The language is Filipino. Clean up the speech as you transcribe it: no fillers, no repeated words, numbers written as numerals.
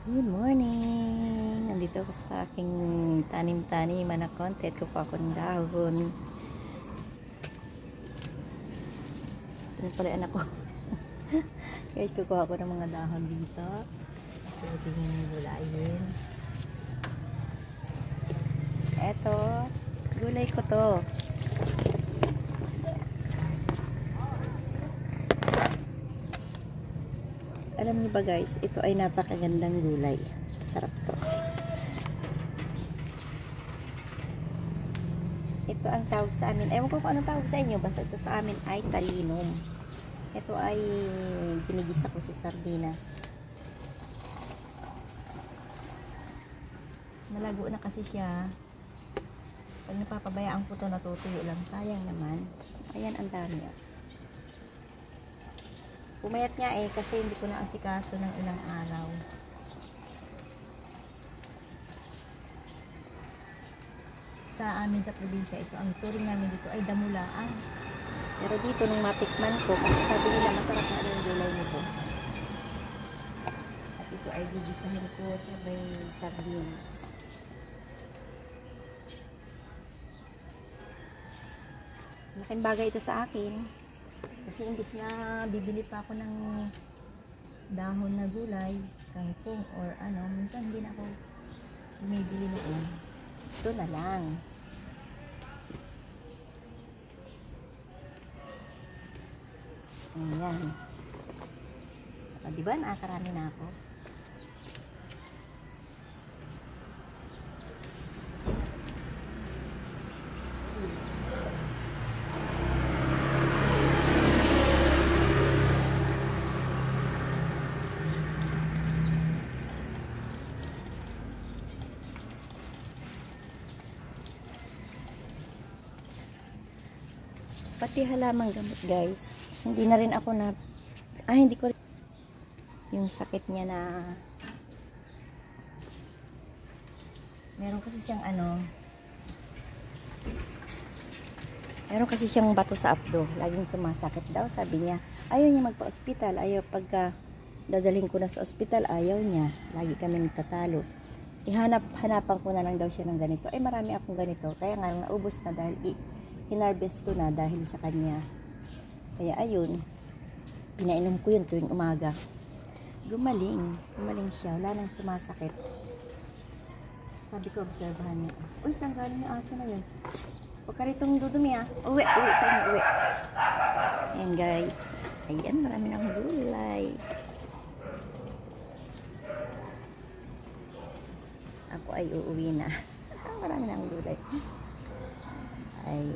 Good morning! Nandito ako sa aking tanim-taniman na content. Kukuha ko ng dahon. Ito na pala anak ko. Guys, kukuha ko ng mga dahon dito. Pwede yung gulayin. Eto, gulay ko to. Alam niyo ba guys, ito ay napakagandang gulay. Sarap to. Ito ang tawag sa amin. Ewan ko kung anong tawag sa inyo. Basta ito sa amin ay talinum. Ito ay pinigisa ko sa sardinas. Malago na kasi siya. Pag napapabayaan ko ito, natutuyo lang. Sayang naman. Ayan, ang dami. Pumayat nga kasi hindi ko na asikaso ng ilang araw. Sa amin sa probinsya, ito ang turing namin dito ay damulaan. Pero dito nung matikman ko, kasi sabi nila masarap na yung gulay nito. At ito ay gigisahin ko sabay sardines. Malaking bagay ito sa akin. Kasi imbis na bibili pa ako ng dahon na gulay, kangkong or ano, minsan hindi na ako bumibili noon. Ito na lang. Ayan. Diba nakakarami na ako? Pati halamang gamot guys, hindi na rin ako na hindi ko yung sakit niya na meron kasi siyang bato sa abdo, laging sumasakit daw, sabi niya. Ayaw niya magpa-ospital, ayaw pagka dadalhin ko na sa ospital, ayaw niya, lagi kami nagtatalo. Hanapan ko na lang daw siya ng ganito. Marami akong ganito, kaya nga naubos na dahil hinarvest ko na dahil sa kanya. Kaya ayun, pinainom ko yun tuwing umaga. Gumaling siya, wala nang sumasakit. Sabi ko, obserbahan niya. Uy, saan galing yung aso na yun? Psst, huwag ka ritong dudumi uwi sa inyo, uwi. Ayan guys, ayan, marami ng gulay. Ako ay uuwi na. Marami ng gulay. Ay